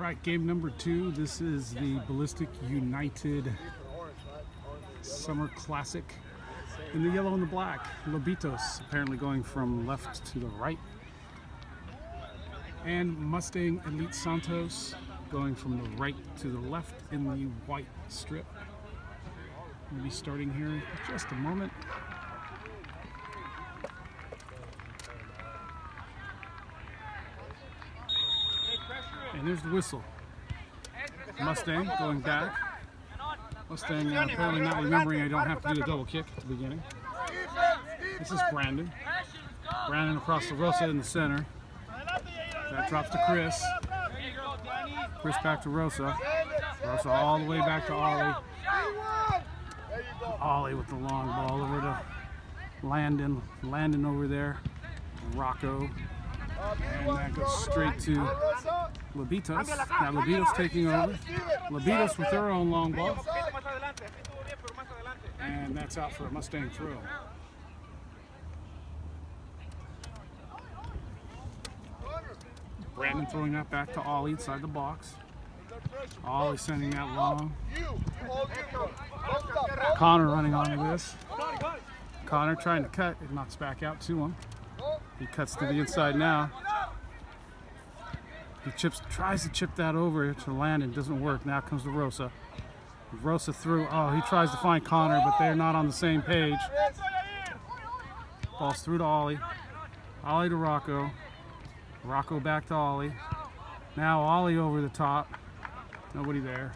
Alright, game number 2. This is the Ballistic United Summer Classic in the yellow and the black. Lobitos apparently going from left to the right. And Mustang Elite Santos going from the right to the left in the white strip. We'll be starting here in just a moment. And there's the whistle. Mustang going back. Mustang apparently not remembering I don't have to do the double kick at the beginning. This is Brandon. Brandon across the Rosa in the center. That drops to Chris. Chris back to Rosa. Rosa all the way back to Ollie. Ollie with the long ball over to Landon. Landon over there. Rocco. And that goes straight to Lobitos. Now Lobitos taking over. Lobitos with their own long ball. And that's out for a Mustang throw. Brandon throwing that back to Ollie inside the box. Ollie sending that long. Connor running onto this. Connor trying to cut. It knocks back out to him. He cuts to the inside now. He tries to chip that over to Landon. Doesn't work. Now comes to Rosa. Rosa through. Oh, he tries to find Connor, but they're not on the same page. Ball's through to Ollie. Ollie to Rocco. Rocco back to Ollie. Now Ollie over the top. Nobody there.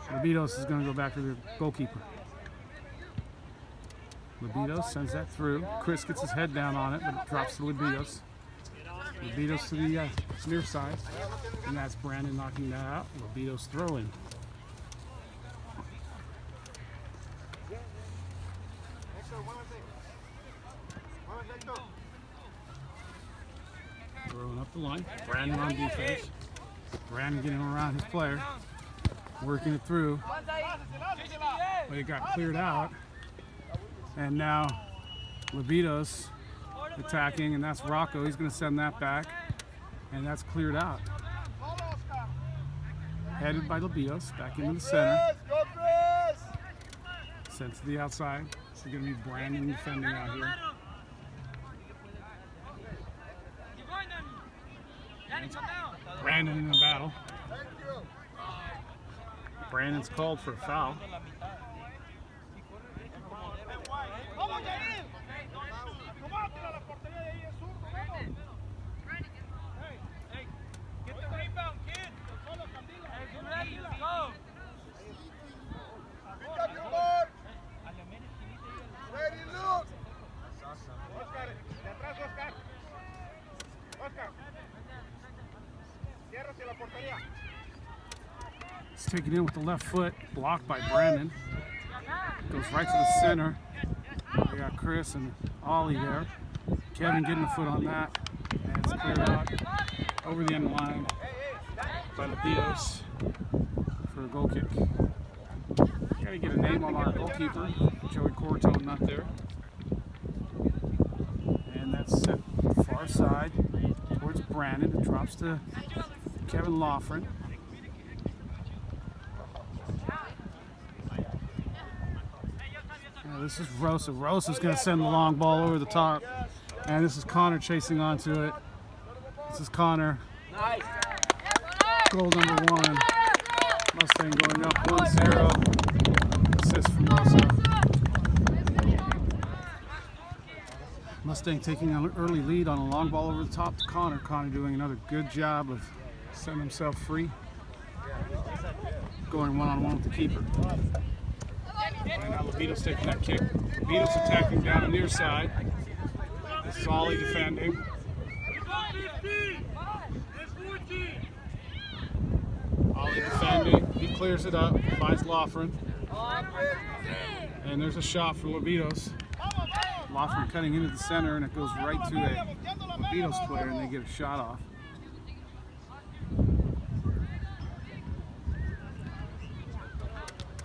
Lobitos is going to go back to the goalkeeper. Lobitos sends that through. Chris gets his head down on it, but it drops to Lobitos. Lobitos to the near side. And that's Brandon knocking that out. Lobitos throwing. Throwing up the line. Brandon on defense. Brandon getting around his player. Working it through. But it got cleared out. And now Lobitos attacking, and that's Rocco. He's going to send that back, and that's cleared out. Headed by Lobitos, back into the center. Sent to the outside. It's going to be Brandon defending out here. Brandon in the battle. Brandon's called for a foul. He's taken in with the left foot, blocked by Brandon. Goes right to the center. We got Chris and Ollie there. Kevin getting a foot on that. And it's cleared out over the end line by Lobitos for a goal kick. Got to get a name on our goalkeeper. Joey Corto not there. And that's set far side towards Brandon. It drops to Kevin Loughran. This is Rosa. Rosa's going to send the long ball over the top. And this is Connor chasing onto it. This is Connor. Goal number 1. Mustang going up 1-0. Assist from Rosa. Mustang taking an early lead on a long ball over the top to Connor. Connor doing another good job of setting himself free. Going one-on-one with the keeper. And now Lobitos taking that kick. Lobitos attacking down the near side. This is Ollie defending. Ollie defending. He clears it up. Finds Loughran. And there's a shot for Lobitos. Loughran cutting into the center, and it goes right to a Lobitos player, and they get a shot off.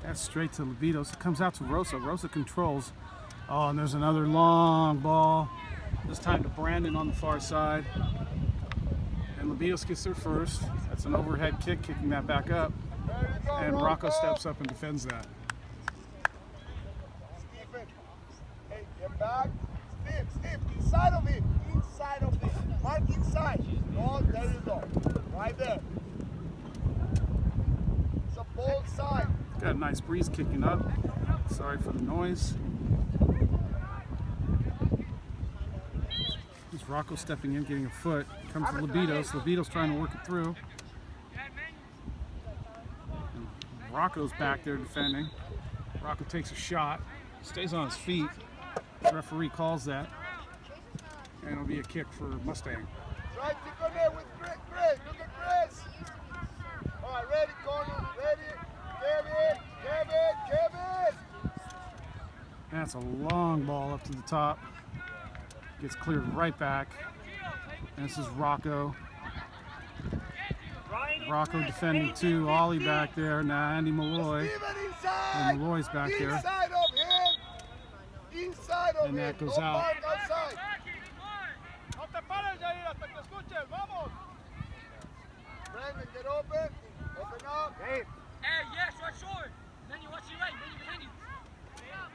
That's straight to Lobitos. It comes out to Rosa. Rosa controls. Oh, and there's another long ball. This time to Brandon on the far side. And Lobitos gets there first. That's an overhead kick, kicking that back up. And Rocco steps up and defends that. Stephen, hey, get back. Steve, inside of it. Inside of it. Mark inside. Oh, there you go. Right there. It's a bold side. Got a nice breeze kicking up. Sorry for the noise. Here's Rocco stepping in, getting a foot. Comes to Lobitos. Lobitos trying to work it through. And Rocco's back there defending. Rocco takes a shot, stays on his feet. The referee calls that. And it'll be a kick for Mustang. Try to connect with Chris. Look at Chris. All right, ready, corner. Ready. Kevin. That's a long ball up to the top. Gets cleared right back. And this is Rocco. Rocco defending two. Ollie back there. Now Andy Malloy. And Malloy's back there. Inside of him. Inside of And that him. goes out. Outside. Brandon, get open. Open up. Hey, yes, right short. Then you watch your right, then you behind you.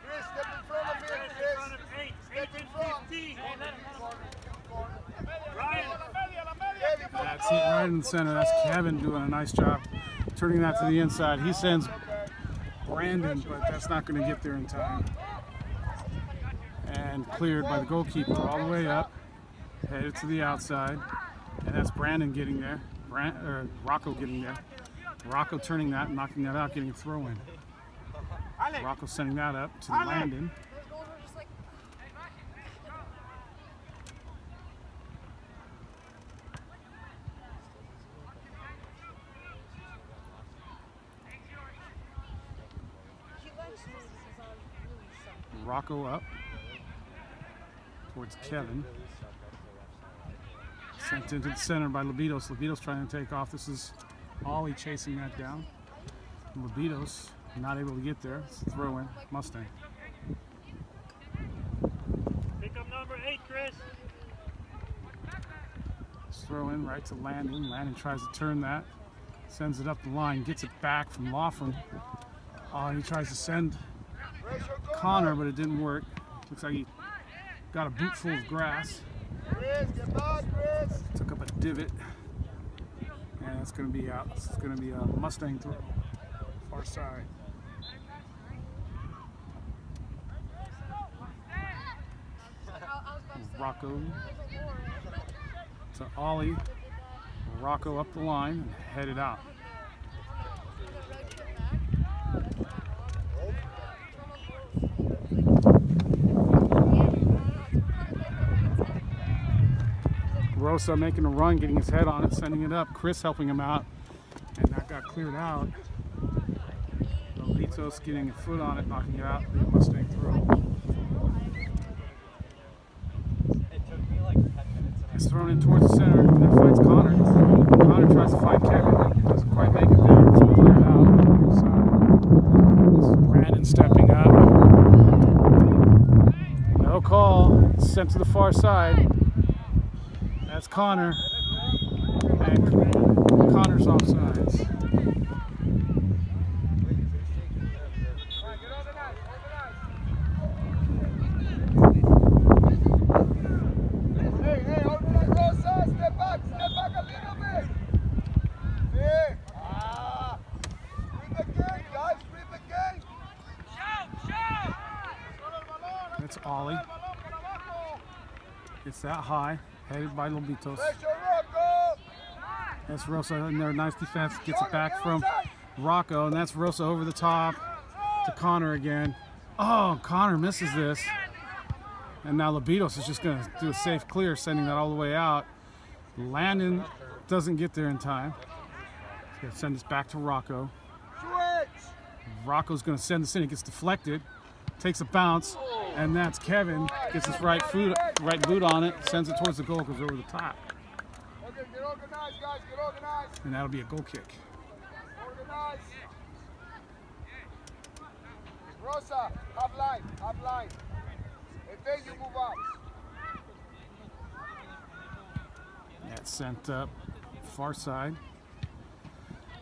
Chris, step in front of him. Chris, step in front. That's it right in the center. That's Kevin doing a nice job turning that to the inside. He sends Brandon, but that's not going to get there in time. And cleared by the goalkeeper all the way up. Headed to the outside. And that's Brandon getting there. Rocco getting there. Rocco turning that, knocking that out, getting a throw in. Rocco sending that up to Landon. Rocco up towards Kevin. Sent into the center by Lobitos. Lobitos trying to take off. This is Ollie chasing that down. Lobitos not able to get there. It's a throw in. Mustang. Pick up number 8, Chris. Throw in right to Landon. Landon tries to turn that. Sends it up the line. Gets it back from Laughlin. Oh, he tries to send Connor, but it didn't work. Looks like he got a boot full of grass. Chris, get back, Chris. Took up a divot. And it's going to be out. It's going to be a Mustang throw. Far side. Rocco to Ollie. Rocco up the line and headed out. Rosa making a run, getting his head on it, sending it up. Chris helping him out, and that got cleared out. Lobitos getting a foot on it, knocking it out. The Mustang throw. It's thrown in towards the center, and then finds Connor. Connor tries to find Kevin. Doesn't quite make it there. It's cleared out. This is Brandon stepping up. No call. It's sent to the far side. That's Connor, and Connor's offsides. Hey, organize Rosa. Step back a little bit. Hey, read the game, guys, read the game. That's Ollie. It's that high. Headed by Lobitos. That's Rosa in there. Nice defense. Gets it back from Rocco. And that's Rosa over the top to Connor again. Oh, Connor misses this. And now Lobitos is just going to do a safe clear, sending that all the way out. Landon doesn't get there in time. He's going to send this back to Rocco. Rocco's going to send this in. It gets deflected. Takes a bounce. And that's Kevin. Gets his right boot on it. Sends it towards the goal. Goes over the top. Okay, get organized, guys. Get organized. And that'll be a goal kick. Organized. Rosa, half line. And then you move up. That's sent up far side.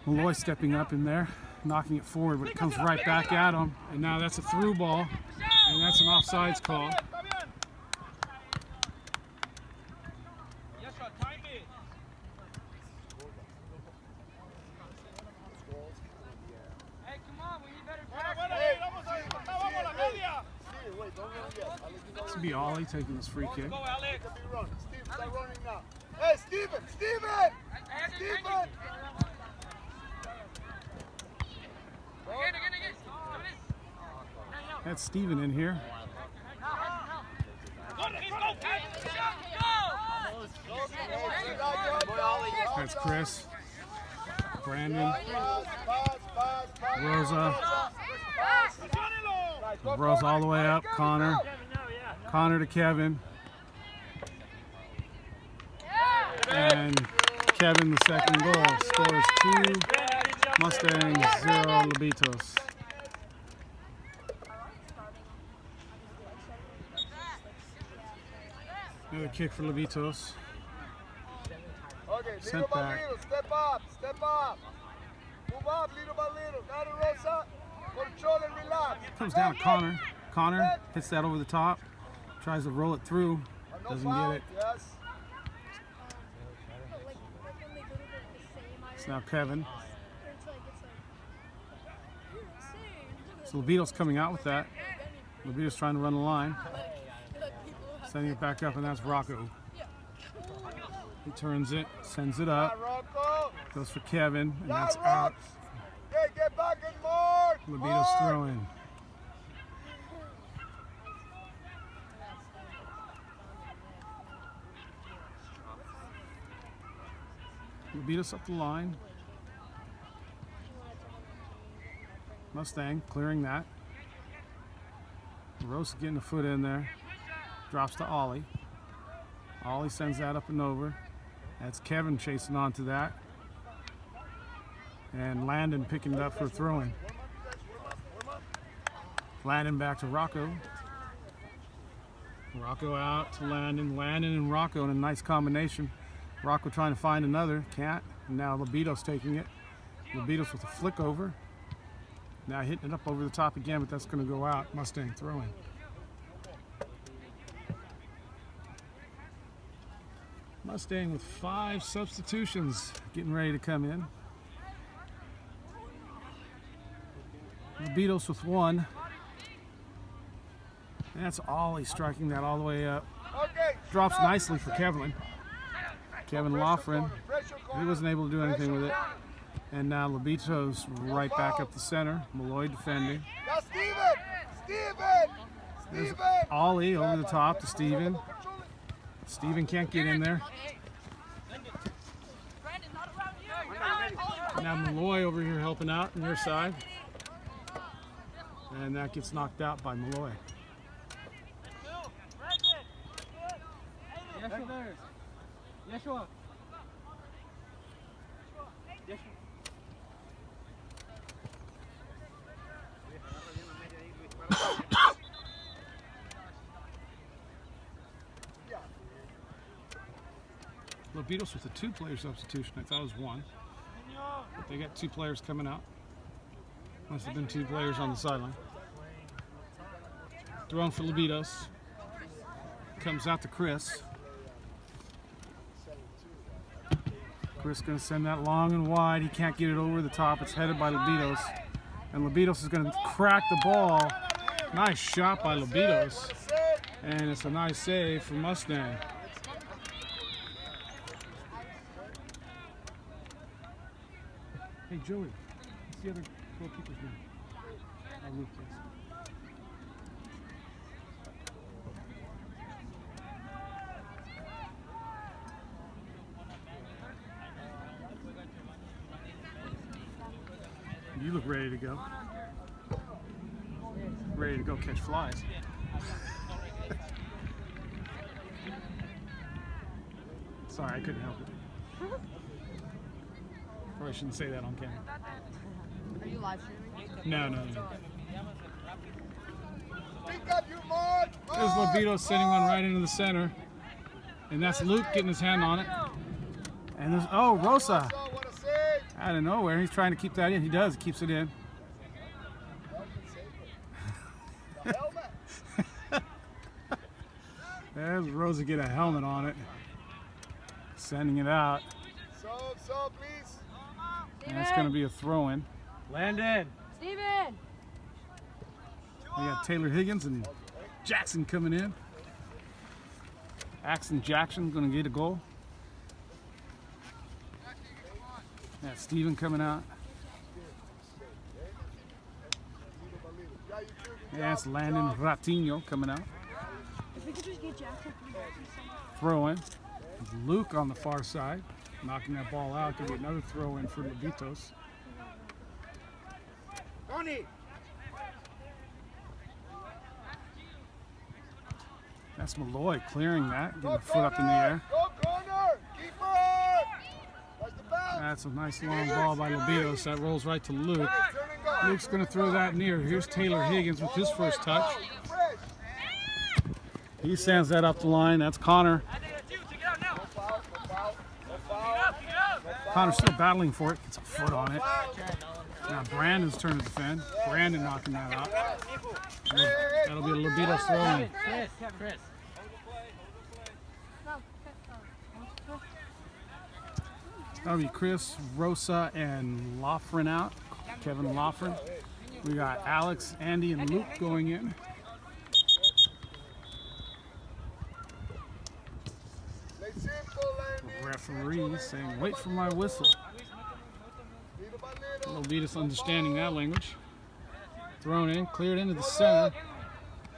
Malloy stepping up in there, knocking it forward, but it comes right back at him. And now that's a through ball, and that's an offsides call. This would be Ollie taking this free kick. Start running now. Hey, Steven! Steven! Steven! That's Steven in here. That's Chris, Brandon, Rosa. Rosa all the way up. Connor. Connor to Kevin. And Kevin, the second goal, scores 2 Mustangs, 0 Lobitos. Another kick for Lobitos. Okay, Sent little by back. little, step up, step up. Move up little by little. Got it, Rosa. Control and relax. Comes down to Connor. Connor hits that over the top. Tries to roll it through. Doesn't get it. Yes. It's now Kevin. So Lobitos coming out with that. Lobitos trying to run the line. Sending it back up, and that's Rocco. He turns it, sends it up. Goes for Kevin, and that's out. Hey, get back and mark. Lobitos throwing. Lobitos up the line. Mustang clearing that. Rose getting a foot in there. Drops to Ollie. Ollie sends that up and over. That's Kevin chasing onto that. And Landon picking it up for throwing. Landon back to Rocco. Rocco out to Landon. Landon and Rocco in a nice combination. Rocco trying to find another. Can't. And now Lobitos taking it. Lobitos with a flick over. Now hitting it up over the top again, but that's going to go out. Mustang throwing. Mustang with 5 substitutions getting ready to come in. Lobitos with 1. And that's Ollie striking that all the way up. Drops nicely for Kevin. Kevin Loughran. He wasn't able to do anything with it. And now Lobitos right back up the center. Malloy defending. There's Ollie over the top to Steven. Steven can't get in there. Now Malloy over here helping out on their side. And that gets knocked out by Malloy. Lobitos with a 2-player substitution. I thought it was 1. But they got 2 players coming out. Must have been 2 players on the sideline. Thrown for Lobitos. Comes out to Chris. Chris going to send that long and wide. He can't get it over the top. It's headed by Lobitos. And Lobitos is going to crack the ball. Nice shot by Lobitos. And it's a nice save for Mustang. Hey, Joey, what's the other goalkeeper's name? Luke, yes. You look ready to go. Ready to go catch flies. Sorry, I couldn't help it. Probably shouldn't say that on camera. Are you live streaming? No. Pick up your mark. There's Lobitos sending one right into the center. And that's Luke getting his hand on it. And there's, oh, Rosa. So, what a save. Out of nowhere, he's trying to keep that in. He does, he keeps it in. The helmet. There's Rosa get a helmet on it. Sending it out. So, please. And it's going to be a throw-in. Landon. Steven! We got Taylor Higgins and Jackson coming in. Axon Jackson going to get a goal. That's Steven coming out. And that's Landon Ratinho coming out. If we could just get Jackson. Throw in. Luke on the far side, knocking that ball out. Going to be another throw in for Lobitos. Tony. That's Malloy clearing that, getting the foot up in the air. Go corner. Keeper. That's the foul. That's a nice long ball by Lobitos. That rolls right to Luke. Turn and go. Luke's going to throw that near. Here's Taylor Higgins with his first touch. Fresh. He sends that up the line. That's Connor. I think it's you. Take it out now. No foul. No foul. No Get foul. up, get up. Connor's still battling for it. Gets a foot on it. Now Brandon's turn to defend. Brandon knocking that out. That'll be a Lobitos throw in. Chris. That'll be Chris, Rosa, and Loughran out. Kevin Loughran. We got Alex, Andy, and Luke going in. Play simple, Andy. Referee saying, wait for my whistle. Little by little. Lobitos understanding that language. Thrown in, cleared into the center.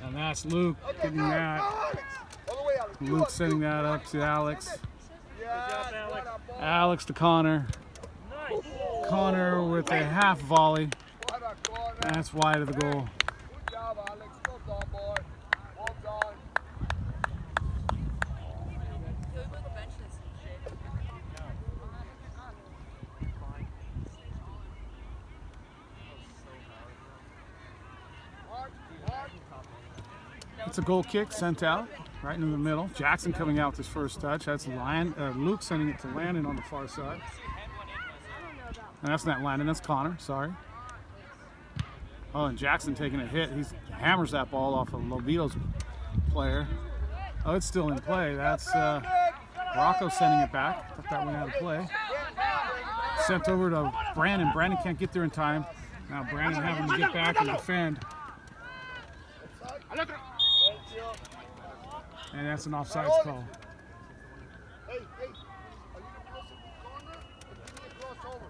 And that's Luke getting that. Alex. All the way, Alex. Luke sending that up to Alex. Yes, Alex. what a ball. Alex to Connor. Connor with a half volley. What a corner. That's wide of the goal. Good job, Alex. Well done, boy. Well done. Mark. It's a goal kick sent out right into the middle. Jackson coming out with his first touch. That's Luke sending it to Landon on the far side. And that's not Landon, that's Connor, sorry. Oh, and Jackson taking a hit. He hammers that ball off of Lobitos player. Oh, it's still in play. That's Rocco sending it back. Thought that went out of play. Sent over to Brandon. Brandon can't get there in time. Now Brandon having to get back and defend. And that's an offsides call. Hey, are you the closer to the corner? Or give me the crossover.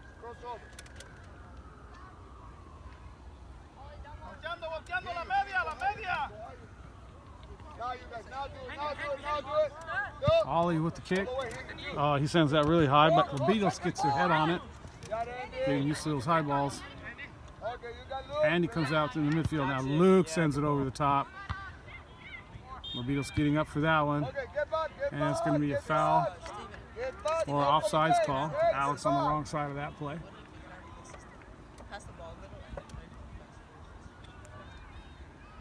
Volteando la media. Now you guys, now do it. Go. Ollie with the kick. All the way, hang it. Oh, he sends that really high, but Lobitos gets their head on it. Got Andy. Getting used to those high balls. Okay, you got Luke. Andy comes out in the midfield. Now Luke sends it over the top. Lobitos getting up for that one. Okay, get back. And it's going to be a foul Get back. or offsides call. Alex on the wrong side of that play. Pass the ball a little.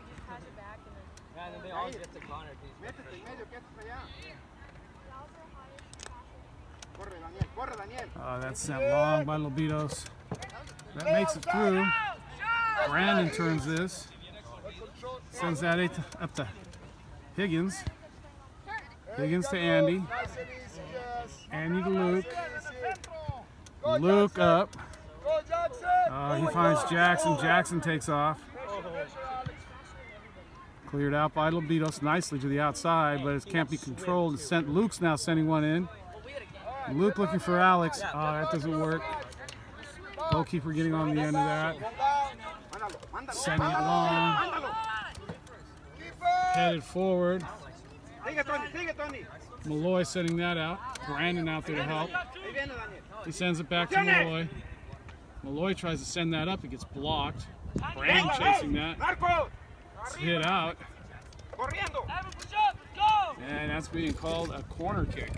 Just pass it back and then. Yeah, and then they all get to Connor. That's sent long by Lobitos. That makes it through. Brandon turns this. Sends that up to Higgins. Higgins to Andy. Nice and easy, yes. Andy to Luke. Go, Luke Jackson. up. Go, Jackson. He finds Jackson. Jackson takes off. Cleared out by Lobitos nicely to the outside, but it can't be controlled. It's sent. Luke's now sending one in. Luke looking for Alex. That doesn't work. Goalkeeper getting on the end of that. Sending it long. Headed forward. Malloy sending that out. Brandon out there to help. He sends it back to Malloy. Malloy tries to send that up. It gets blocked. Brandon chasing that. It's hit out. And that's being called a corner kick.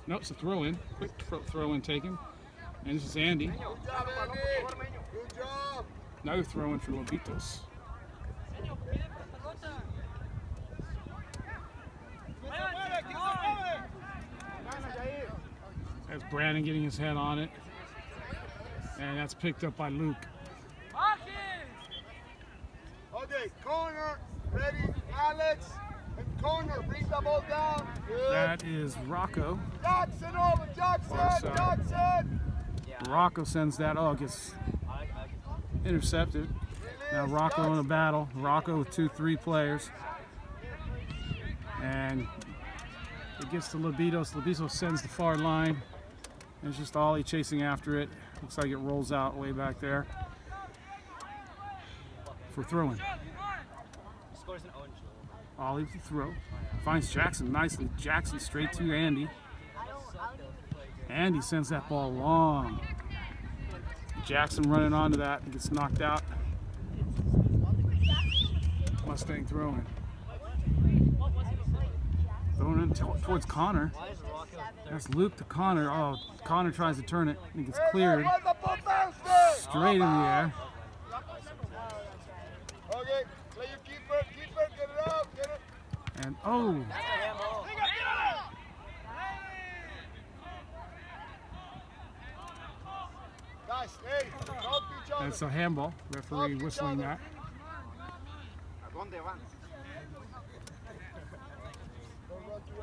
Nope, it's a throw-in. Quick throw-in taken. And this is Andy. Good job, Andy. Good job. Another throw-in for Lobitos. Brandon getting his head on it. And that's picked up by Luke. Okay, corner, ready, Alex, and corner, bring the ball down. Good. That is Rocco. Jackson over, Jackson, Offside. Jackson. Rocco sends that. Oh, it gets intercepted. Now Rocco in a battle. Rocco with 2-3 players. And it gets to Lobitos. Lobitos sends the far line. And it's just Ollie chasing after it. Looks like it rolls out way back there for throwing. Ollie with the throw. Finds Jackson nicely. Jackson straight to Andy. Andy sends that ball long. Jackson running onto that and gets knocked out. Mustang throwing. Throwing in towards Connor. That's Luke to Connor. Oh, Connor tries to turn it and it gets cleared. Straight in the air. Okay, play your keeper, get it out, get it. And oh, Guys, hey, help each other. that's a handball. Referee whistling that. Don't run too early. Don't run too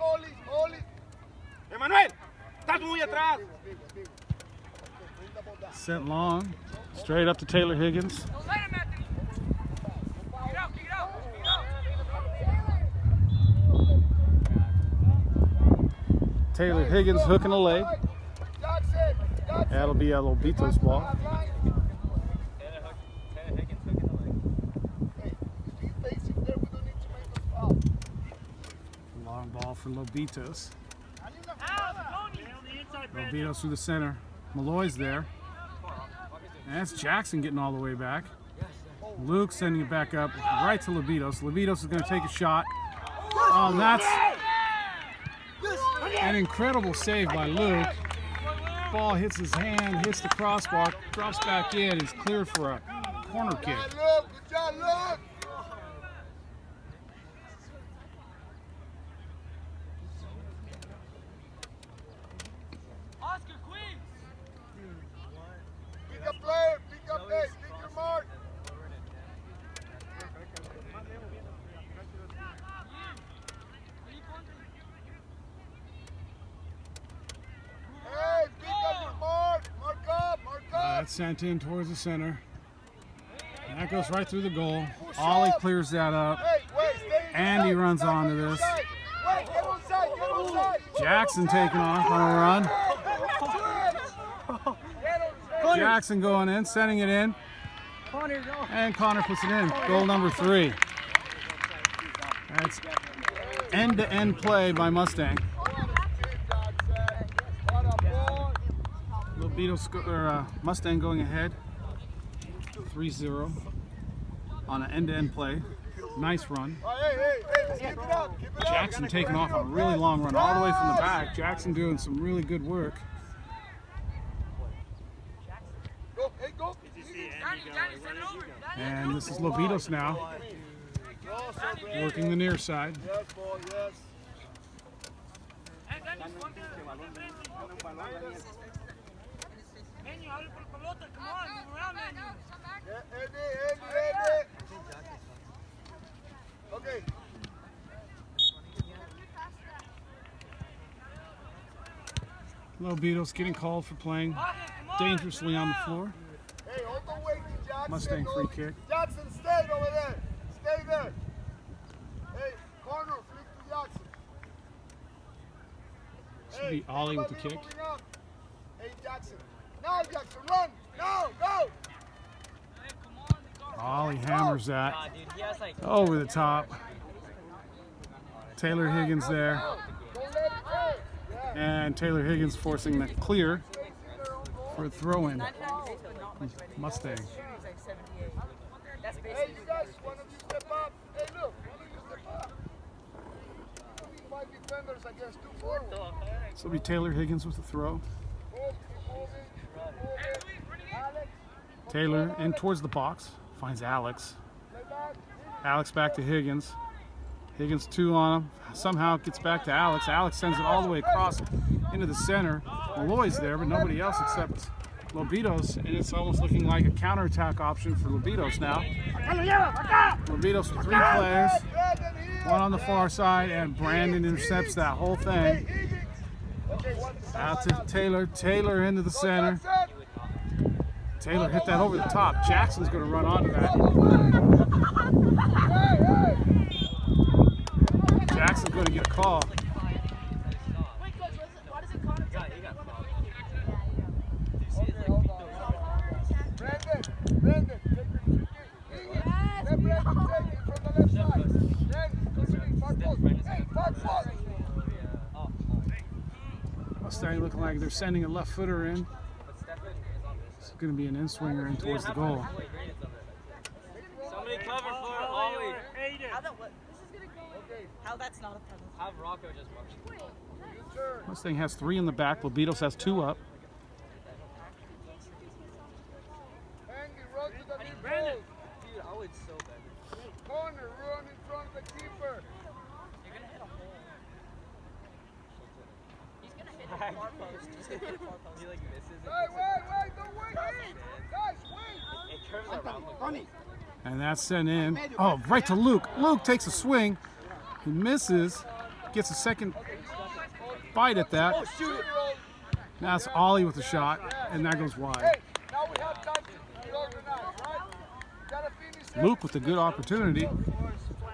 early. Oli. Emanuel, estás muy atrás. Sent long. Straight up to Taylor Higgins. Taylor Higgins hooking a leg. That'll be a Lobitos ball. Long ball for Lobitos. Lobitos through the center. Malloy's there. And that's Jackson getting all the way back. Luke sending it back up right to Lobitos. Lobitos is going to take a shot. Oh, and that's an incredible save by Luke. Ball hits his hand, hits the crossbar, drops back in. He's cleared for a corner kick. Good job, Luke. Oscar, Queens. Pick up player, pick up pace, pick your mark. Hey, pick up your mark. Mark up, mark up. That's sent in towards the center. And that goes right through the goal. Ollie clears that up. Hey, wait, stay Andy inside, runs stay onto on this. your side. Wait, get onside. Jackson taking off on a run. Jackson going in, sending it in. And Connor puts it in. Goal number 3. That's end-to-end play by Mustang. Lobitos, Mustang going ahead 3-0 on an end-to-end play. Nice run. Hey, let's keep it up. Keep it up. Jackson taking off on a really long run all the way from the back. Jackson doing some really good work. Go, hey, go. Danny, send it over. And this is Lobitos now, working the near side. Yes, boy, yes. Hey, Danny, ponte de frente. Menio, abre por pelota, come on, move around, Menio. Eddie. Okay. Lobitos getting called for playing dangerously on the floor. Hey, hold the weight to Jackson. Mustang free kick. Jackson, stay over there. Stay there. Hey, corner, flick to Jackson. Should be Ollie with the everybody kick. moving up. Hey, Jackson. Now, Jackson, run. Now, go. Ollie hammers that over the top. Taylor Higgins there. Don't let it go. Yeah. And Taylor Higgins forcing that clear for a throw-in. Mustang. Hey, you guys, one of you step up. Hey, look, one of you step up. 5 defenders against 2 forwards. So it'll be Taylor Higgins with the throw. Alex, Taylor in towards the box. Finds Alex. play back. Alex back to Higgins. Higgins 2 on him. Somehow it gets back to Alex. Alex sends it all the way across into the center. Malloy's there, but nobody else except Lobitos, and it's almost looking like a counterattack option for Lobitos now. Lobitos with 3 players, 1 on the far side, and Brandon intercepts that whole thing. Out to Taylor. Taylor into the center. Taylor hit that over the top. Jackson's going to run onto that. Jackson's going to get a call. Brandon, take your kick. Let Brandon take it from the left side. Then, far post. Hey, far post. Mustang looking like they're sending a left footer in. It's going to be an in-swinger in towards the goal. Somebody cover for it, Ollie. How that what? This is gonna go. How that's not a penalty. Have Rocco just watch. Mustang has 3 in the back. Lobitos has 2 up. Run to the mid Brandon. post. Dude, I would so bad. Corner, run in front of the keeper. You're gonna hit a hole. He's gonna hit a far post. He's gonna hit a far post. He like misses it. Wait, don't wait in. Guys, wait. It curves around the And that's sent in. Oh, right to Luke. Luke takes a swing. He misses. Gets a second bite at that. Now it's Ollie with a shot, and that goes wide. Hey, now we have time to organize, right? Gotta finish it. Luke with a good opportunity.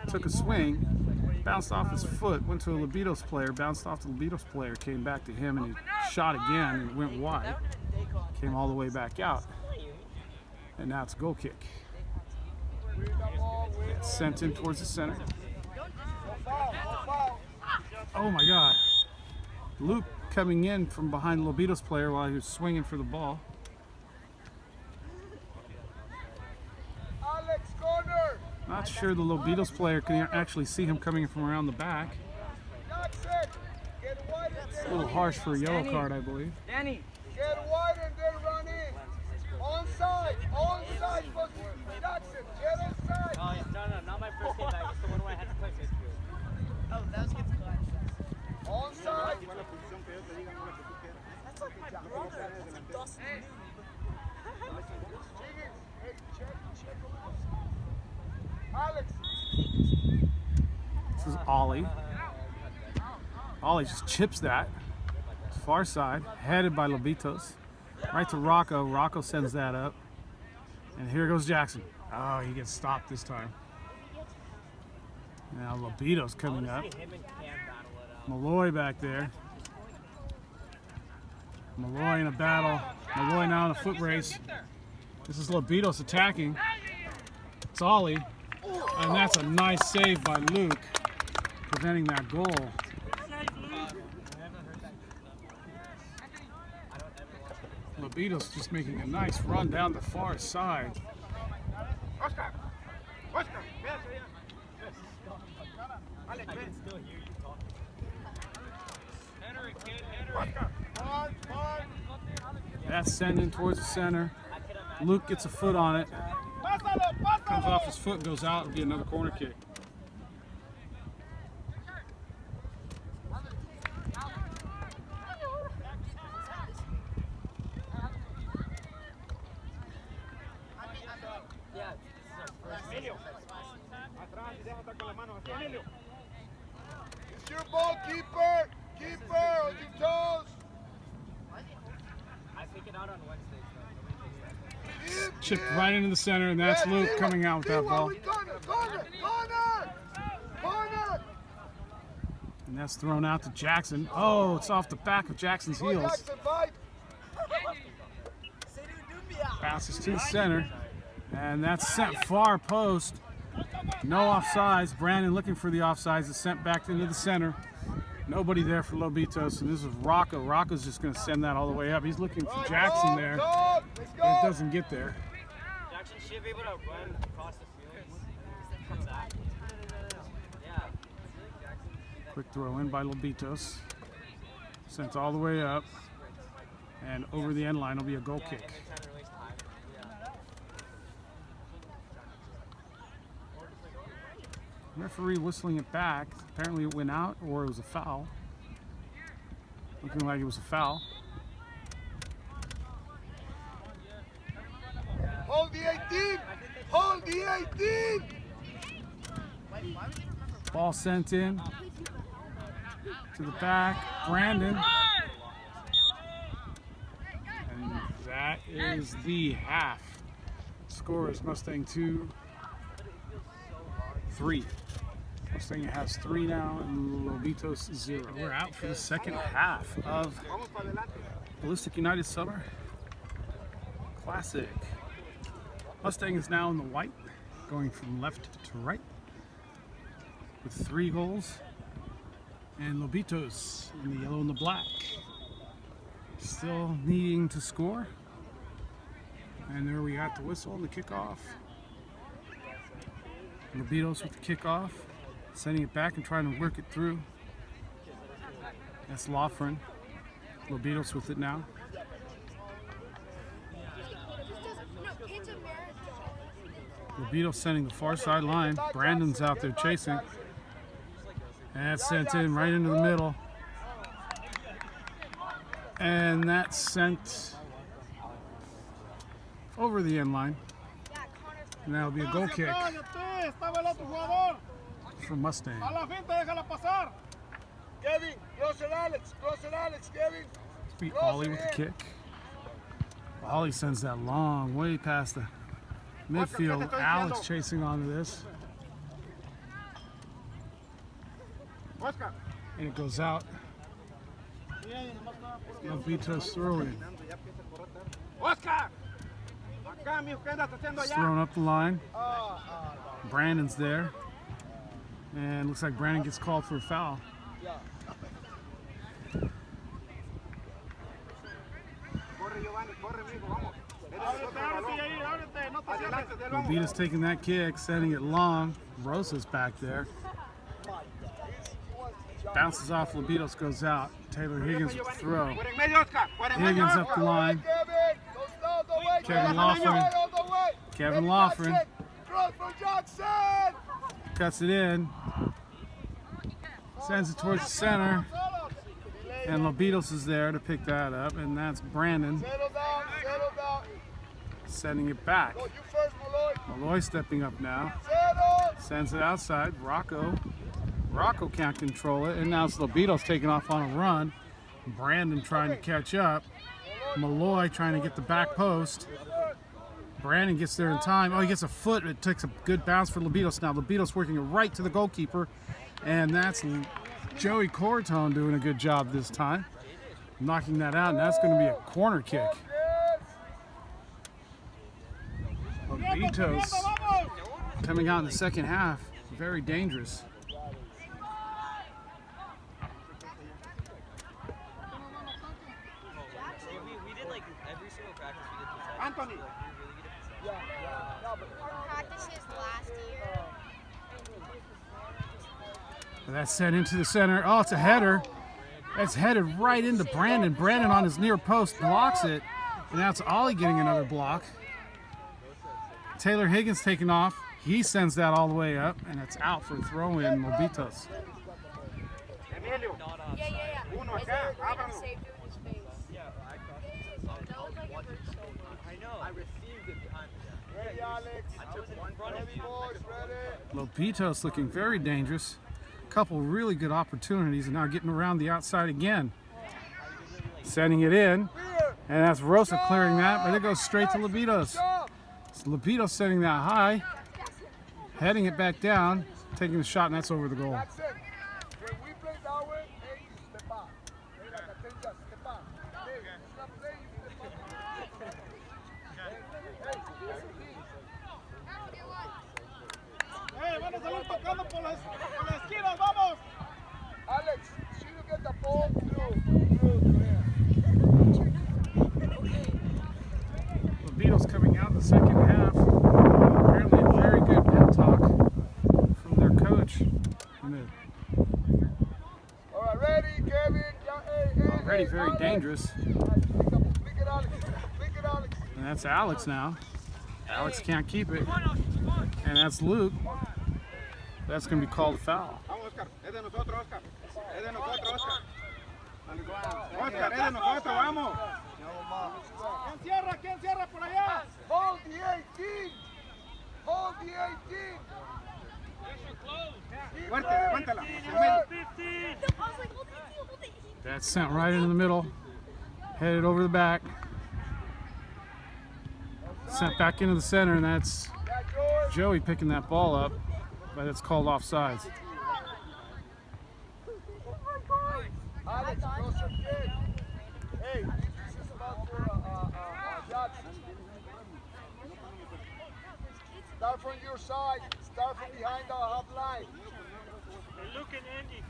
Took a swing. Bounced off his foot. Went to a Lobitos player. Bounced off the Lobitos player. Came back to him, and he shot again, and it went wide. Came all the way back out. And now it's a goal kick. It's sent in towards the center. Oh my God. Luke coming in from behind the Lobitos player while he was swinging for the ball. Alex, corner. Not sure the Lobitos player can actually see him coming from around the back. Jackson, get wide and A then little harsh for a yellow card, I believe. Danny. get wide and then run in. Onside, position. Jackson, get inside. Oh, yeah. No, not my first game back. It's the one where I had to play midfield. Oh, that was against Glenn. Onside. That's like my brother. That's like Dustin. Hey, check. Alex. This is Ollie. Ollie just chips that. Far side, headed by Lobitos. Right to Rocco. Rocco sends that up. And here goes Jackson. Oh, he gets stopped this time. Now Lobitos coming up. Malloy back there. Malloy in a battle. Malloy now in a foot race. This is Lobitos attacking. It's Ollie. And that's a nice save by Luke, preventing that goal. Lobitos just making a nice run down the far side. Oscar. That's sent in towards the center. Luke gets a foot on it. Comes off his foot, goes out, and be another corner kick. It's your ball, keeper. Keeper on your toes. I take it out on Wednesdays, though. Chipped right into the center, and that's Luke coming out with that ball. Corner. And that's thrown out to Jackson. Oh, it's off the back of Jackson's heels. Jackson, fight. Passes to the center, and that's sent far post. No offsides. Brandon looking for the offsides. It's sent back into the center. Nobody there for Lobitos, and this is Rocco. Rocco's just going to send that all the way up. He's looking for Jackson there, Let's but go. it doesn't get there. Jackson should be able to run across the field. Come back. Yeah. Quick throw in by Lobitos. Sent all the way up, and over the end line will be a goal kick. Trying to waste time. Yeah. Referee whistling it back. Apparently it went out or it was a foul. Looking like it was a foul. Hold the 18! Hold the 18! Ball sent in to the back. Brandon. And that is the half. Score is Mustang 2, 3. Mustang has 3 now and Lobitos 0. We're out for the second half of Ballistic United Summer Classic. Mustang is now in the white, going from left to right with 3 goals. And Lobitos in the yellow and the black, still needing to score. And there we got the whistle and the kickoff. Lobitos with the kickoff, sending it back and trying to work it through. That's Loughran. Lobitos with it now. Lobitos sending the far side line. Brandon's out there chasing. And that's sent in right into the middle. And that's sent over the end line. And that'll be a goal kick for Mustang. Kevin, cross it, Alex, Kevin. Beat Ollie with the kick. Ollie sends that long way past the midfield. Alex chasing onto this. And it goes out. Lobitos throwing. It's thrown up the line. Brandon's there. And looks like Brandon gets called for a foul. Lobitos taking that kick, sending it long. Rosa's back there. Bounces off, Lobitos goes out. Taylor Higgins with the throw. Higgins up the line. Kevin Loughran. Cuts it in. Sends it towards the center. And Lobitos is there to pick that up. And that's Brandon sending it back. Malloy stepping up now. Sends it outside. Rocco can't control it, and now it's Lobitos taking off on a run. Brandon trying to catch up. Malloy trying to get the back post. Brandon gets there in time. Oh, he gets a foot. It takes a good bounce for Lobitos. Now Lobitos working it right to the goalkeeper, and that's Joey Cortone doing a good job this time, knocking that out, and that's going to be a corner kick. Lobitos coming out in the second half, very dangerous. Anthony. Practices last year. That's sent into the center. Oh, it's a header. That's headed right into Brandon. Brandon on his near post blocks it. And that's Ollie getting another block. Taylor Higgins taking off. He sends that all the way up, and it's out for a throw in Lobitos. Emilio. Yeah. Uno Is acá, it ábralo. saved in his face? That looked like it hurt so much. I know. I received it behind me. Ready, Alex. I took one front of Ready, you. boys, ready. Lobitos looking very dangerous. Couple really good opportunities, and now getting around the outside again. Sending it in, and that's Rosa clearing that, but it goes straight to Lobitos. So Lobitos setting that high, heading it back down, taking the shot, and that's over the goal. That's it. When we play that way, hey, step back. Hey, like I tell you, step back. Hey, stop playing, step back. Van a salir tocando por las esquinas, vamos. Alex, should you get the ball through there? Lobitos coming out in the second half. Apparently a very good pep talk from their coach. All right, ready, Kevin. Already very dangerous. Flick it, Alex. And that's Alex now. Alex can't keep it. And that's Luke. That's going to be called a foul. Vamos, Oscar. Es de nosotros, Oscar. Es de nosotros, Oscar. Oscar, es de nosotros, vamos. ¿Quién cierra por allá? Hold the 18. Hold the 18. Fuerte, levántala. En medio. 15. That's sent right into the middle. Headed over the back. Sent back into the center, and that's Joey picking that ball up, but it's called offsides. Alex, cross your kid. Hey, this is about for Jackson. Start from your side. Start from behind the half line. Hey, Luke and Andy.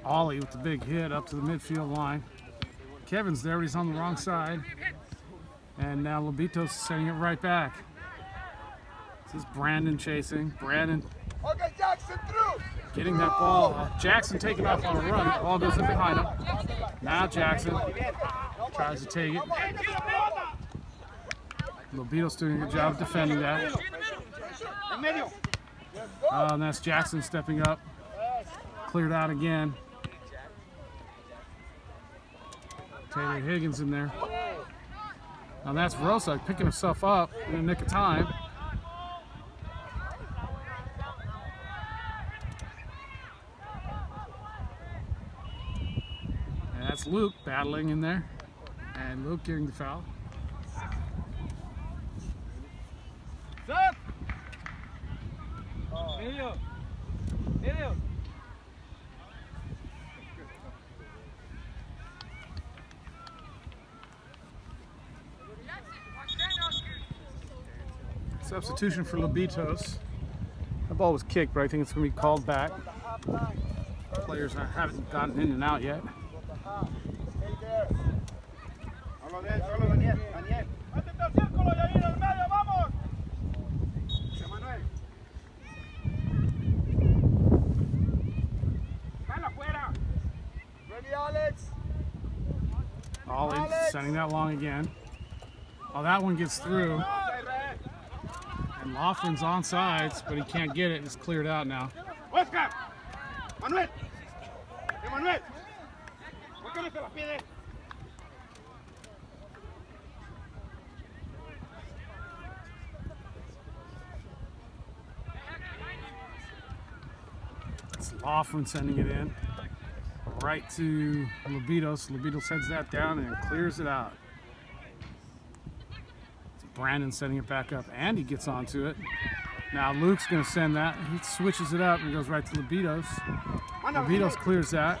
Ollie with the big hit up to the midfield line. Kevin's there, but he's on the wrong side. And now Lobitos is sending it right back. This is Brandon chasing. Brandon Okay, Jackson through. getting that ball. Jackson taking off on a run. The ball goes in behind him. Now Jackson tries to take it. Lobitos doing a good job defending that. En medio. And that's Jackson stepping up. Cleared out again. Taylor Higgins in there. Now that's Rosa picking himself up in the nick of time. And that's Luke battling in there. And Luke getting the foul. Set. Medio. Medio. Substitution for Lobitos. The ball was kicked, but I think it's going to be called back. Players haven't gotten in and out yet. Stay there. Solo de él, solo Daniel. Daniel. Métete al círculo, Yair, en el medio, vamos. Emanuel. Dale afuera. Ready, Alex? Ollie sending that long again. Oh, that one gets through. And Laughlin's on sides, but he can't get it. It's cleared out now. Oscar. Manuel. Emanuel. ¿Por qué no se la pide? It's Laughlin sending it in. Right to Lobitos. Lobitos heads that down and clears it out. It's Brandon setting it back up. Andy gets onto it. Now Luke's going to send that. He switches it up and goes right to Lobitos. Lobitos clears that.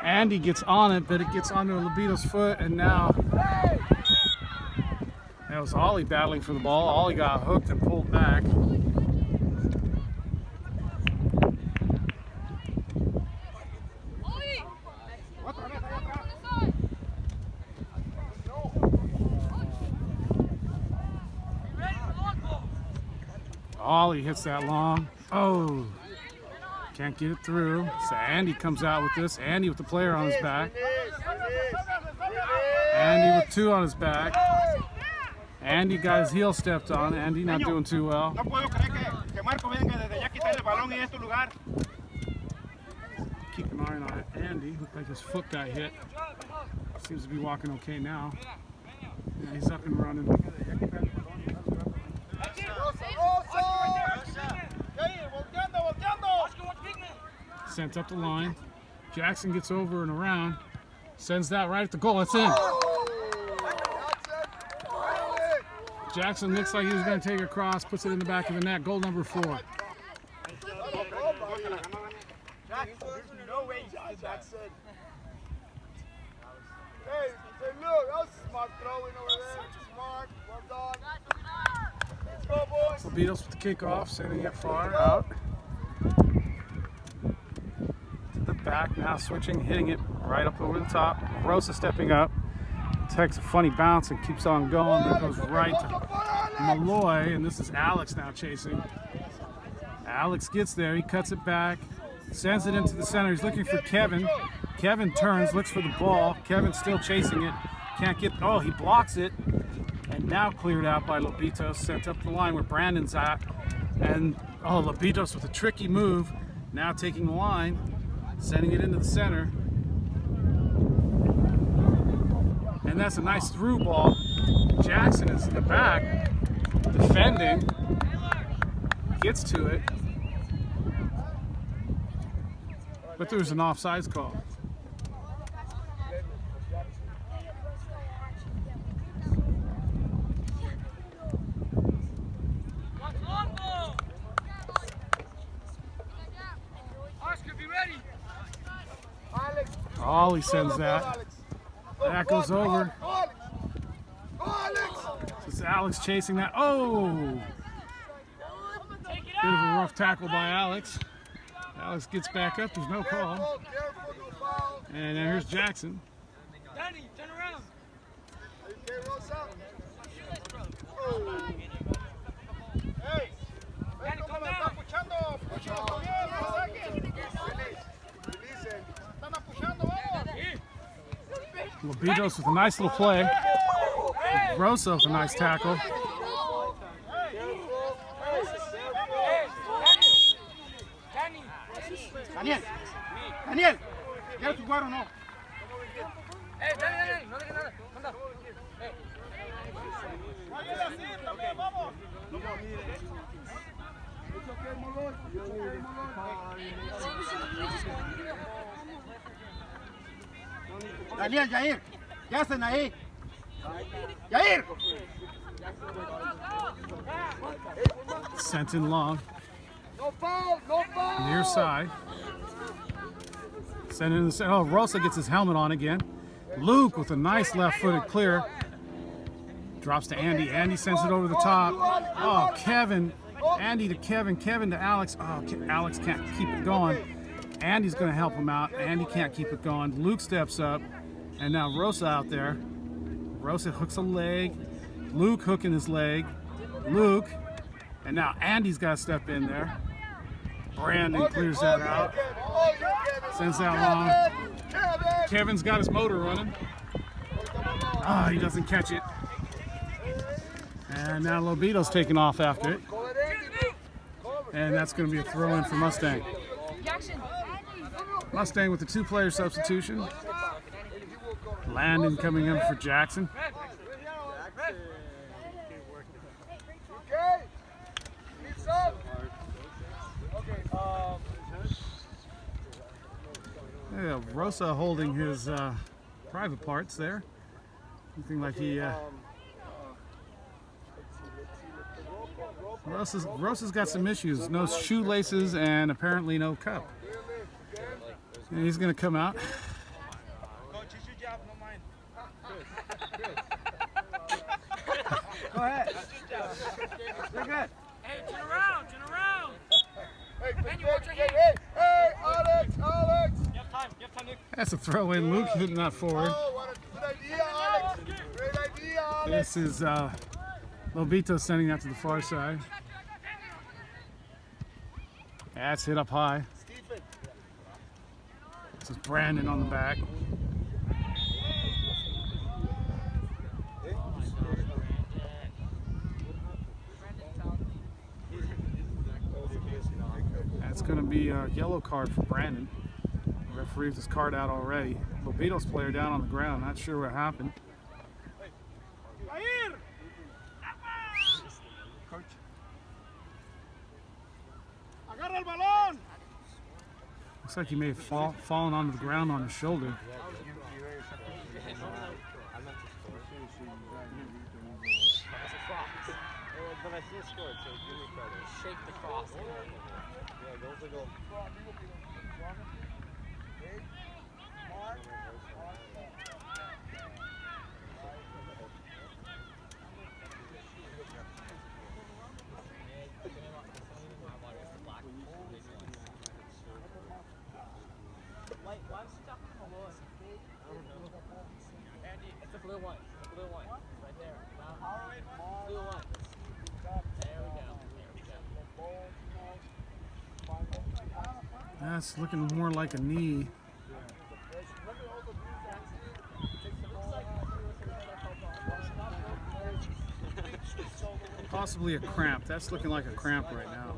Andy gets on it, but it gets onto Lobitos' foot, and now that was Ollie battling for the ball. Ollie got hooked and pulled back. Ollie hits that long. Oh, can't get it through. So Andy comes out with this. Andy with the player on his back. Andy with two on his back. Andy got his heel stepped on. Andy not doing too well. No puedo creer que Marco venga desde allá a quitar el balón y en este lugar. Keep an eye on Andy. Looked like his foot got hit. Seems to be walking okay now. Yeah, he's up and running. Sent up the line. Jackson gets over and around. Sends that right at the goal. It's in. Jackson looks like he was going to take a cross, puts it in the back of the net. Goal number 4. Jackson, there's no way Jackson. Hey, look, that was smart throwing over there. Smart, well done. Let's go, boys. Lobitos with the kickoff, sending it far out. To the back, now switching, hitting it right up over the top. Rosa stepping up. Takes a funny bounce and keeps on going. That goes right to Malloy, and this is Alex now chasing. Alex gets there, he cuts it back, sends it into the center. He's looking for Kevin. Kevin turns, looks for the ball. Kevin's still chasing it. Can't get, oh, he blocks it. And now cleared out by Lobitos, sent up the line where Brandon's at. And Lobitos with a tricky move, now taking the line, sending it into the center. And that's a nice through ball. Jackson is in the back, defending, gets to it. But there's an offsides call. Ollie sends that. That goes over. It's Alex chasing that. Oh! Bit of a rough tackle by Alex. Alex gets back up. There's no call. And then here's Jackson. Danny, turn around. Hey, Danny, come down. Lobitos with a nice little play. Rosa with a nice tackle. Daniel, ¿quieres jugar o no? Danny, no digas nada. Manda. Daniel, Jair, ¿qué hacen ahí? Jair! Sent in long. No foul, no foul. Near side. Sent in the center. Oh, Rosa gets his helmet on again. Luke with a nice left-footed clear. Drops to Andy. Andy sends it over the top. Oh, Kevin. Andy to Kevin. Kevin to Alex. Oh, Alex can't keep it going. Andy's going to help him out. Andy can't keep it going. Luke steps up. And now Rosa out there. Rosa hooks a leg. Luke hooking his leg. Luke. And now Andy's got to step in there. Brandon clears that out. Sends that long. Kevin's got his motor running. Ah, he doesn't catch it. And now Lobito's taking off after it. And that's going to be a throw-in for Mustang. Mustang with the two-player substitution. Landon coming in for Jackson. Yeah, Rosa holding his private parts there. Looking like he... Rosa's got some issues. No shoelaces and apparently no cup. And he's going to come out. Go ahead. You're good. Hey, turn around. Hey, Alex. You have time, Nick. That's a throw-in. Luke hitting that forward. Oh, what a good idea, Alex. Great idea, Alex. This is Lobito sending that to the far side. That's hit up high. This is Brandon on the back. That's going to be a yellow card for Brandon. The referee with his card out already. Lobitos player down on the ground. Not sure what happened. Agarra el balón. Looks like he may have fallen onto the ground on his shoulder. But I see a score, so give me credit. Shake the cross. Yeah, goals are goals. Why was he talking to Malloy? Andy, it's the blue one. It's the blue one. Right there. Blue one. There we go. That's looking more like a knee. Possibly a cramp. That's looking like a cramp right now.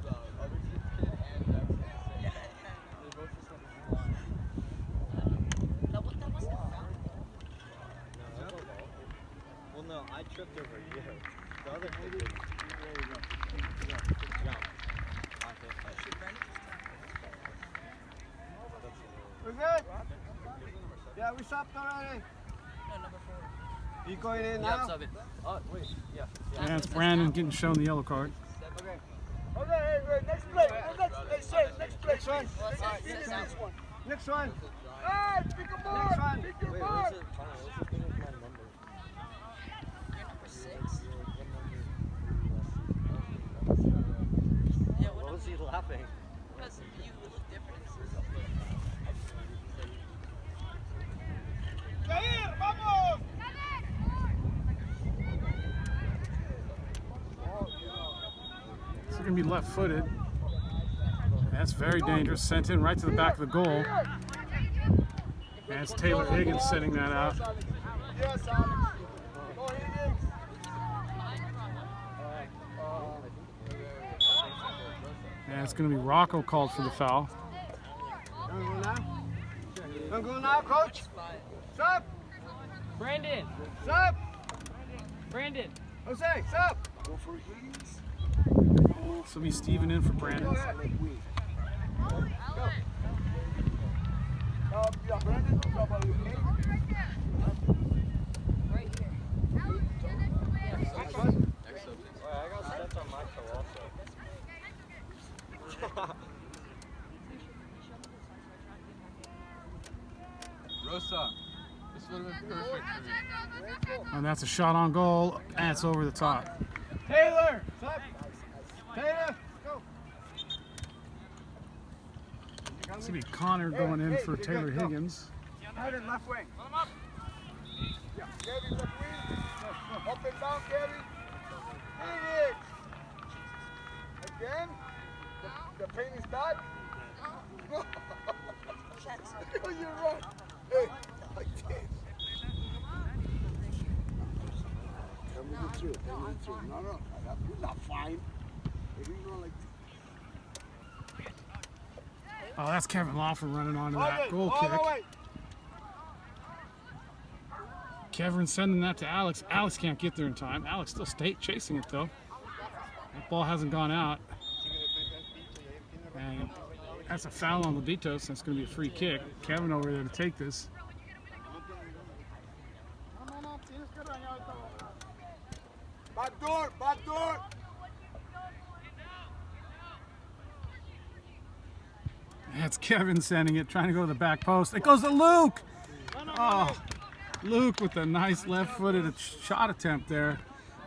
Well, no, I tripped over you. The other kid did. Jump. We're good? Yeah, we stopped already. No, number 4. You going in Yeah, now? sub it. Oh, wait. Yeah. And it's Brandon getting shown the yellow card. Okay. Okay, hey, next play. Next play. Next one. Next one. Next one. Hey, pick a board. Next one. Pick your Wait, board. what's it? What's the number? You're number 6. Yeah, What was he laughing? Because you look different. Jair, vamos. It's going to be left-footed. That's very dangerous. Sent in right to the back of the goal. And it's Taylor Higgins sending that out. Yes, Alex. Go Higgins. And it's going to be Rocco called for the foul. Don't go now. Don't go now, coach. Sub. Brandon! Sub. Brandon! Jose, sub. Go for Higgins. This will be Steven in for Brandon. Go. Yeah, Brandon. Right here. Wait, I got stepped on my toe also. Rosa, this would have been perfect for me. And that's a shot on goal. And it's over the top. Taylor. Sub. Taylor. Go. This will be Connor going in for Taylor Higgins. Head in left wing. Yeah, Kevin left wing. Up and down, Kevin. Higgins. Again. The pain is bad. You're right. Hey, like this. Tell me the truth. Tell me the truth. No. You're not fine. If you go like this. Oh, that's Kevin Lawford running onto that goal All kick. the way. Kevin sending that to Alex. Alex can't get there in time. Alex still chasing it though. That ball hasn't gone out. And that's a foul on Lobitos. That's going to be a free kick. Kevin over there to take this. Back door, back door. That's Kevin sending it, trying to go to the back post. It goes to Luke. Oh, Luke with a nice left-footed shot attempt there.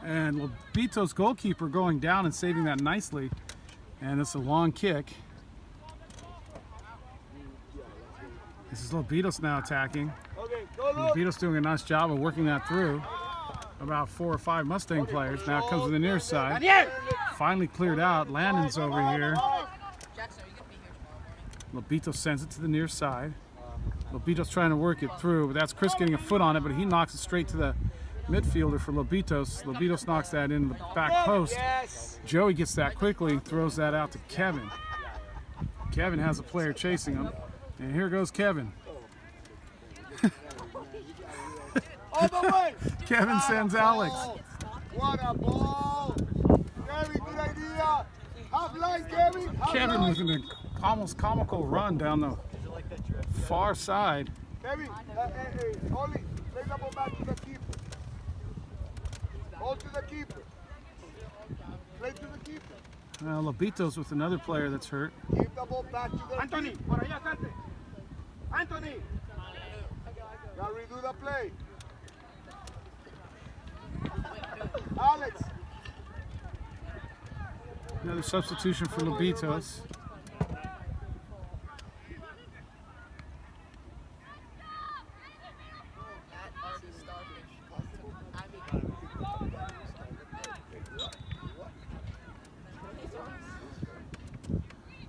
And Lobitos' goalkeeper going down and saving that nicely. And it's a long kick. This is Lobitos now attacking. Okay, go Luke. Lobitos doing a nice job of working that through. About 4 or 5 Mustang players. Now it comes to the near side. Finally cleared out. Landon's over here. Jackson, are you going to be here tomorrow morning? Lobitos sends it to the near side. Lobitos trying to work it through, but that's Chris getting a foot on it, but he knocks it straight to the midfielder for Lobitos. Lobitos knocks that into the back post. Yes. Joey gets that quickly, throws that out to Kevin. Kevin has a player chasing him, and here goes Kevin. All the way. Kevin sends Alex. What a ball. Kevin, good idea. Half line, Kevin. Half Kevin line. with an almost comical run down the far side. Kevin, Oli, play the ball back to the keeper. Ball to the keeper. Play to the keeper. Lobitos with another player that's hurt. Give the ball back to the Anthony, keeper. Por allá, Cante. Anthony. Now redo the play. Alex. Another substitution for Lobitos.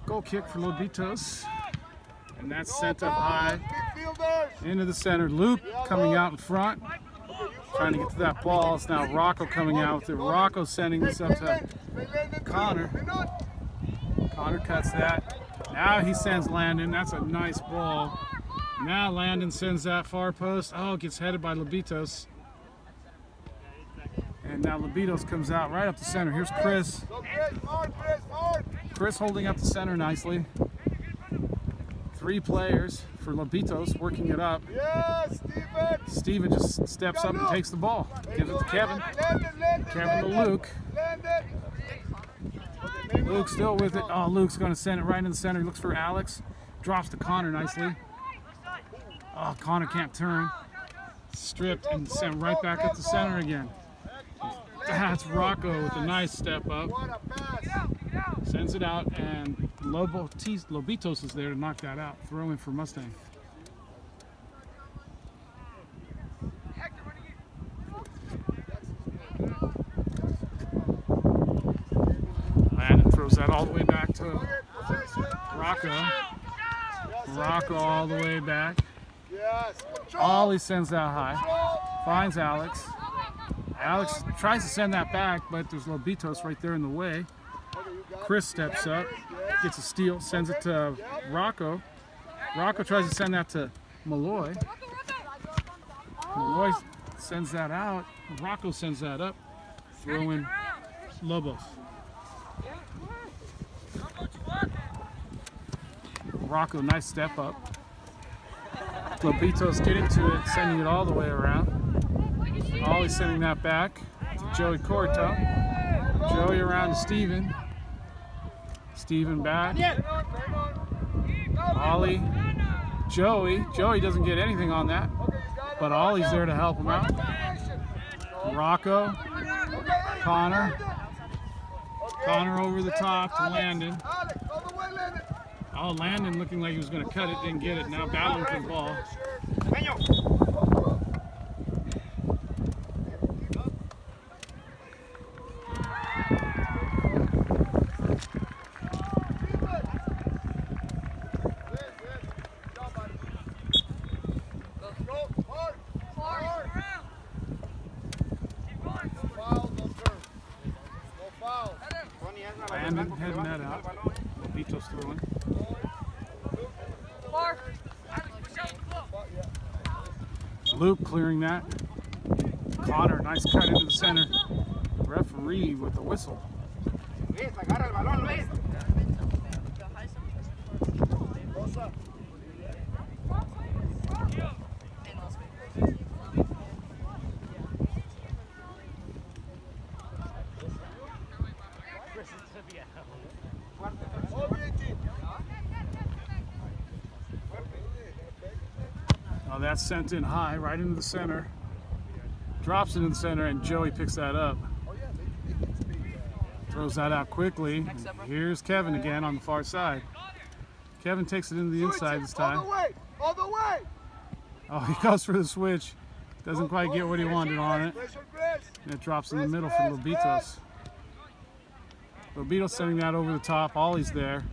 Goal kick for Lobitos. And that's sent up high Midfielders. into the center. Luke coming out in front. trying to get to that ball. It's now Rocco coming out with it. Rocco sending this up to Connor. Connor cuts that. Now he sends Landon. That's a nice ball. Now Landon sends that far post. Oh, it gets headed by Lobitos. And now Lobitos comes out right up the center. Here's Chris. Chris holding up the center nicely. 3 players for Lobitos working it up. Yes, Steven just steps up and takes the ball. Gives it to Kevin. Kevin to Luke. Luke still with it. Oh, Luke's going to send it right in the center. He looks for Alex. Drops to Connor nicely. Oh, Connor can't turn. Stripped and sent right back up the center again. That's Rocco with a nice step up. Sends it out, and Lobitos is there to knock that out. Throw in for Mustang. Landon throws that all the way back to Rocco. Rocco all the way back. Ollie sends that high. Finds Alex. Alex tries to send that back, but there's Lobitos right there in the way. Chris steps up, gets a steal, sends it to Rocco. Rocco tries to send that to Malloy. Malloy sends that out. Rocco sends that up. Throw in Lobos. Rocco, nice step up. Lobitos getting to it, sending it all the way around. Ollie's sending that back to Joey Corto. Joey around to Steven. Steven back. Ollie. Joey. Joey doesn't get anything on that, but Ollie's there to help him out. Rocco. Connor. Connor over the top to Landon. Oh, Landon looking like he was going to cut it, didn't get it. Now battling for the ball. Landon heading that out. Lobitos throwing. Luke clearing that. Connor, nice cut into the center. Referee with the whistle. Oh, that's sent in high, right into the center. Drops it in the center, and Joey picks that up. Throws that out quickly. And here's Kevin again on the far side. Kevin takes it into the inside this time. All the way! Oh, he goes for the switch. Doesn't quite get what he wanted on it. And it drops in the middle for Lobitos. Lobitos sending that over the top. Ollie's there.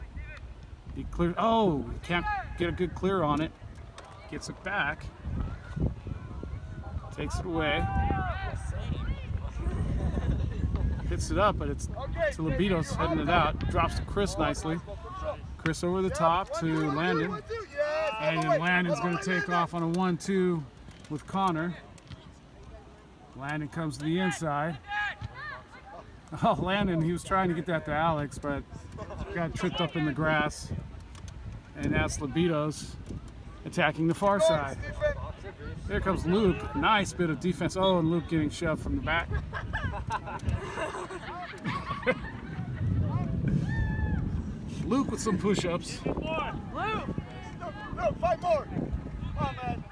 He clears. Oh, he can't get a good clear on it. Gets it back. Takes it away. Hits it up, but it's to Lobitos heading it out. Drops to Chris nicely. Chris over the top to Landon. And then Landon's going to take off on a 1-2 with Connor. Landon comes to the inside. Oh, Landon, he was trying to get that to Alex, but got tripped up in the grass. And that's Lobitos attacking the far side. Here comes Luke. Nice bit of defense. Oh, and Luke getting shoved from the back. Luke with some push-ups. Luke, 5 more. Come on, man.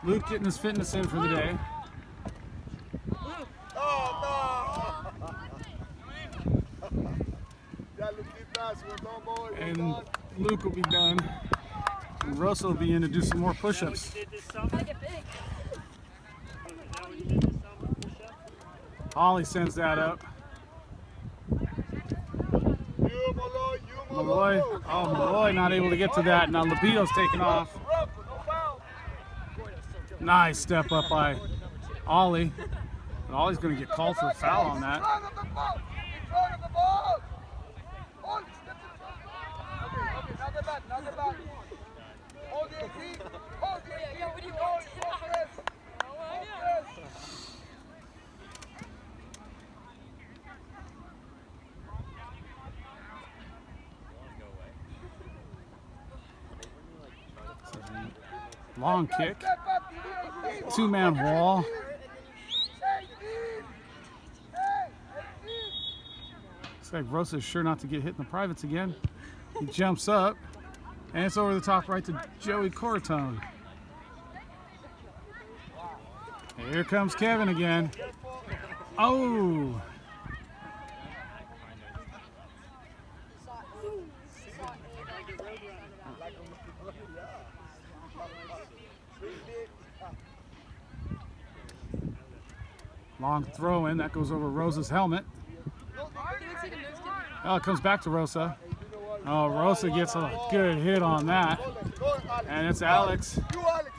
Luke getting his fitness in for the day. Oh, no. And Luke will be done. And Rosa will be in to do some more push-ups. Ollie sends that up. Malloy, oh, Malloy not able to get to that. Now Lobitos taking off. Nice step up by Ollie. But Ollie's going to get called for a foul on that. In front of the ball. In front of the ball. Ollie, step in front. Okay, now the back, now the back. Hold the 18. Hold the 18. Yeah, what do you Hold want? press. Hold press. Long kick. Step up, the 18. Two-man wall. 18. Hey, 18. Looks like Rosa's sure not to get hit in the privates again. He jumps up, and it's over the top right to Joey Coratone. Here comes Kevin again. Oh! Long throw in, that goes over Rosa's helmet. Oh, it comes back to Rosa. Oh, Rosa gets a good hit on that. And it's Alex. You, Alex.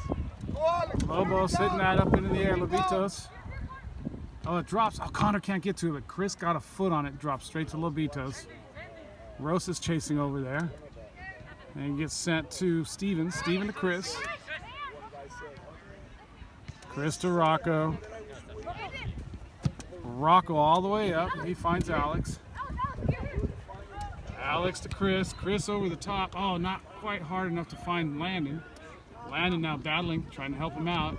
Go, Alex. Lobos hitting that up into the air, Lobitos. Oh, it drops. Oh, Connor can't get to it, but Chris got a foot on it, drops straight to Lobitos. Rosa's chasing over there. And gets sent to Steven. Steven to Chris. Chris to Rocco. Rocco all the way up. He finds Alex. Alex to Chris. Chris over the top. Oh, not quite hard enough to find Landon. Landon now battling, trying to help him out.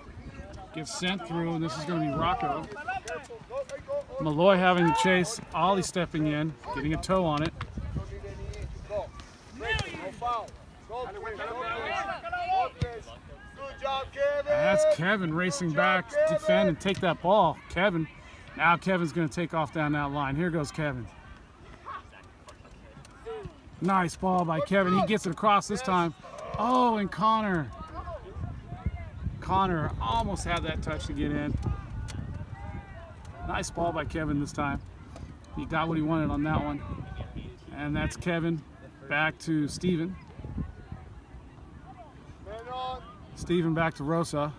Gets sent through, and this is going to be Rocco. Malloy having to chase. Ollie stepping in, getting a toe on it. Good job, Kevin. That's Kevin racing back to defend and take that ball. Kevin. Now Kevin's going to take off down that line. Here goes Kevin. Nice ball by Kevin. He gets it across this time. Oh, and Connor. Connor almost had that touch to get in. Nice ball by Kevin this time. He got what he wanted on that one. And that's Kevin back to Steven. Steven back to Rosa.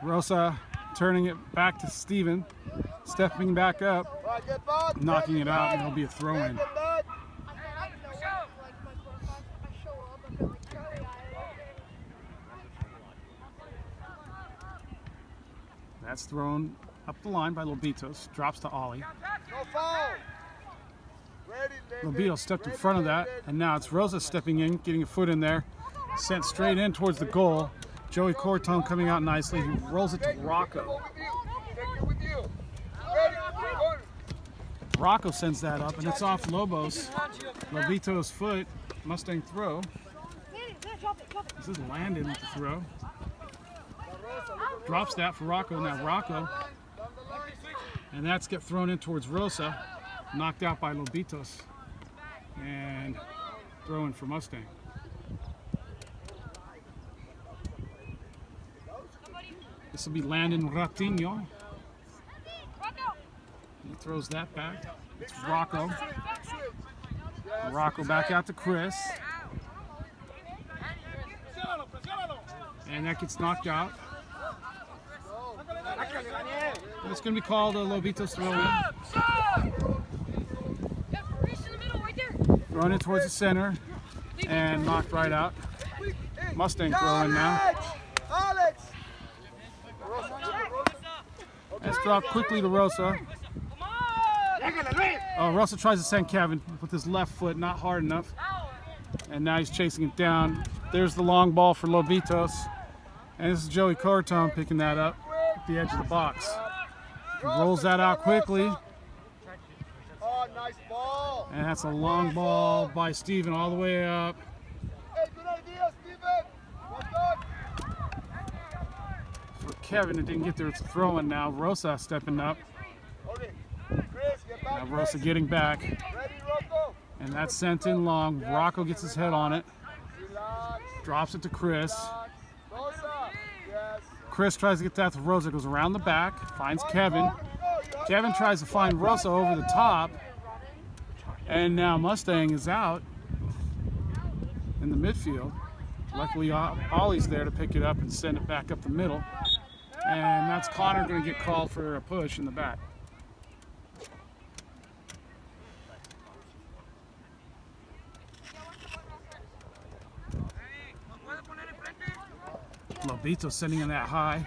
Rosa turning it back to Steven. Stepping back up. Knocking it out, and it'll be a throw-in. That's thrown up the line by Lobitos. Drops to Ollie. Lobitos stepped in front of that, and now it's Rosa stepping in, getting a foot in there. Sent straight in towards the goal. Joey Cortone coming out nicely. He rolls it to Rocco. Rocco sends that up, and it's off Lobos. Lobitos' foot. Mustang throw. This is Landon with the throw. Drops that for Rocco. Now Rocco. And that's get thrown in towards Rosa. Knocked out by Lobitos. And throw in for Mustang. This will be Landon Ratinho. He throws that back. It's Rocco. Rocco back out to Chris. And that gets knocked out. And it's going to be called a Lobitos throw-in. Thrown in towards the center and knocked right out. Mustang throw-in now. Alex. That's dropped quickly to Rosa. Oh, Rosa tries to send Kevin with his left foot, not hard enough. And now he's chasing it down. There's the long ball for Lobitos. And this is Joey Cortone picking that up at the edge of the box. He rolls that out quickly. Oh, nice ball. And that's a long ball by Steven all the way up. Hey, good idea, Steven. Well done. For Kevin, it didn't get there. It's a throw-in now. Rosa stepping up. Okay. Chris, get back. Now Rosa getting back. Ready, Rocco? And that's sent in long. Rocco gets his head on it. Relax. Drops it to Chris. Rosa. Yes. Chris tries to get that to Rosa. Goes around the back. Finds Kevin. Kevin tries to find Rosa over the top. And now Mustang is out in the midfield. Luckily, Ollie's there to pick it up and send it back up the middle. And that's Connor going to get called for a push in the back. Lobitos sending in that high,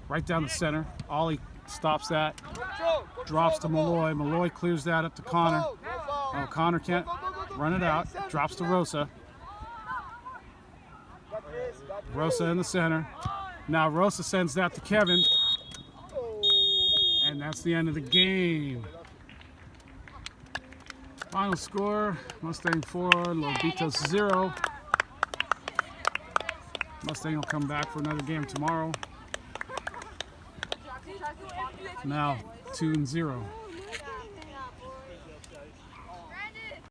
right down the center. Ollie stops that, drops to Malloy. Malloy clears that up to Connor. Oh, Connor can't run it out. Drops to Rosa. Rosa in the center. Now Rosa sends that to Kevin. And that's the end of the game. Final score, Mustang 4, Lobitos 0. Mustang will come back for another game tomorrow. Now 2-0.